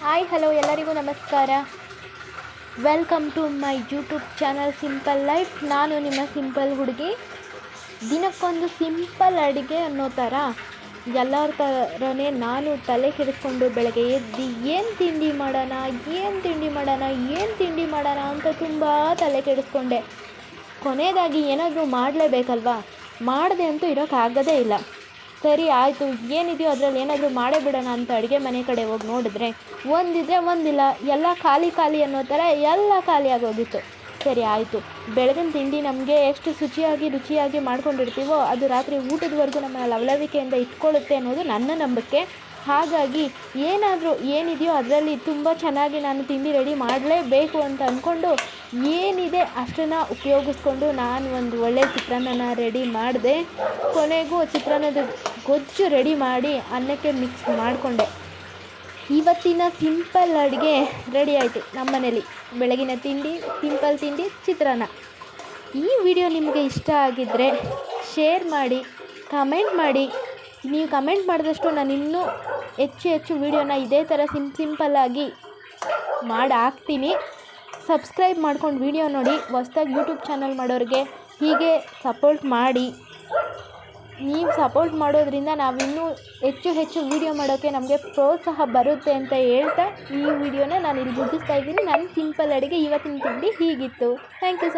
Hi hello ಎಲ್ಲರಿಗೂ ನಮಸ್ಕಾರ. Welcome to my YouTube channel simple life. ನಾನು ನಿಮ್ಮ ಸಿಂಪಲ್ ಹುಡುಗಿ. ದಿನಕ್ಕೊಂದು ಸಿಂಪಲ್ ಅಡುಗೆ ಅನ್ನೋ ಥರ ಎಲ್ಲರ ಥರನೇ ನಾನು ತಲೆ ಕೆಡಿಸ್ಕೊಂಡು ಬೆಳಗ್ಗೆ ಎದ್ದು ಏನು ತಿಂಡಿ ಮಾಡೋಣ ಅಂತ ತುಂಬ ತಲೆ ಕೆಡಿಸ್ಕೊಂಡೆ. ಕೊನೆಯದಾಗಿ ಏನಾದರೂ ಮಾಡಲೇಬೇಕಲ್ವಾ, ಮಾಡದೆ ಅಂತೂ ಇರೋಕ್ಕಾಗೋದೇ ಇಲ್ಲ. ಸರಿ ಆಯಿತು, ಏನಿದೆಯೋ ಅದರಲ್ಲಿ ಏನಾದರೂ ಮಾಡೇ ಬಿಡೋಣ ಅಂತ ಅಡುಗೆ ಮನೆ ಕಡೆ ಹೋಗಿ ನೋಡಿದ್ರೆ ಒಂದಿದ್ರೆ ಒಂದಿಲ್ಲ, ಎಲ್ಲ ಖಾಲಿ ಅನ್ನೋ ಥರ ಎಲ್ಲ ಖಾಲಿಯಾಗೋಗಿತ್ತು. ಸರಿ ಆಯಿತು, ಬೆಳಗಿನ ತಿಂಡಿ ನಮಗೆ ಎಷ್ಟು ರುಚಿಯಾಗಿ ಮಾಡ್ಕೊಂಡಿರ್ತೀವೋ ಅದು ರಾತ್ರಿ ಊಟದವರೆಗೂ ನಮ್ಮ ಲವಲವಿಕೆಯಿಂದ ಇಟ್ಕೊಳ್ಳುತ್ತೆ ಅನ್ನೋದು ನನ್ನ ನಂಬಿಕೆ. ಹಾಗಾಗಿ ಏನಿದೆಯೋ ಅದರಲ್ಲಿ ತುಂಬ ಚೆನ್ನಾಗಿ ನಾನು ತಿಂಡಿ ರೆಡಿ ಮಾಡಲೇಬೇಕು ಅಂತ ಅಂದ್ಕೊಂಡು ಏನಿದೆ ಅಷ್ಟನ್ನು ಉಪಯೋಗಿಸ್ಕೊಂಡು ನಾನು ಒಂದು ಒಳ್ಳೆಯ ಚಿತ್ರಾನ್ನ ರೆಡಿ ಮಾಡಿದೆ. ಕೊನೆಗೂ ಚಿತ್ರಾನ್ನದ ಗೊಜ್ಜು ರೆಡಿ ಮಾಡಿ ಅನ್ನಕ್ಕೆ ಮಿಕ್ಸ್ ಮಾಡಿಕೊಂಡೆ. ಇವತ್ತಿನ ಸಿಂಪಲ್ ಅಡುಗೆ ರೆಡಿ ಆಯಿತು ನಮ್ಮ ಮನೇಲಿ. ಬೆಳಗಿನ ತಿಂಡಿ, ಸಿಂಪಲ್ ತಿಂಡಿ, ಚಿತ್ರಾನ್ನ. ಈ ವಿಡಿಯೋ ನಿಮಗೆ ಇಷ್ಟ ಆಗಿದ್ದರೆ ಶೇರ್ ಮಾಡಿ, ಕಮೆಂಟ್ ಮಾಡಿ. ನೀವು ಕಮೆಂಟ್ ಮಾಡಿದಷ್ಟು ನಾನು ಇನ್ನೂ ಹೆಚ್ಚು ವಿಡಿಯೋನ ಇದೇ ಥರ ಸಿಂಪಲ್ಲಾಗಿ ಮಾಡಿ ಹಾಕ್ತೀನಿ. ಸಬ್ಸ್ಕ್ರೈಬ್ ಮಾಡ್ಕೊಂಡು ವಿಡಿಯೋ ನೋಡಿ. ಹೊಸ್ದಾಗಿ ಯೂಟ್ಯೂಬ್ ಚಾನಲ್ ಮಾಡೋರಿಗೆ ಹೀಗೆ ಸಪೋರ್ಟ್ ಮಾಡಿ. ನೀವು ಸಪೋರ್ಟ್ ಮಾಡೋದ್ರಿಂದ ನಾವಿನ್ನೂ ಹೆಚ್ಚು ವಿಡಿಯೋ ಮಾಡೋಕ್ಕೆ ನಮಗೆ ಪ್ರೋತ್ಸಾಹ ಬರುತ್ತೆ ಅಂತ ಹೇಳ್ತಾ ಈ ವಿಡಿಯೋನ ನಾನು ಇಲ್ಲಿ ಮುಗಿಸ್ತಾ ಇದ್ದೀನಿ. ನನ್ನ ಸಿಂಪಲ್ ಅಡುಗೆ ಇವತ್ತಿನ ತಿಂಡಿ ಹೀಗಿತ್ತು. Thank you so much.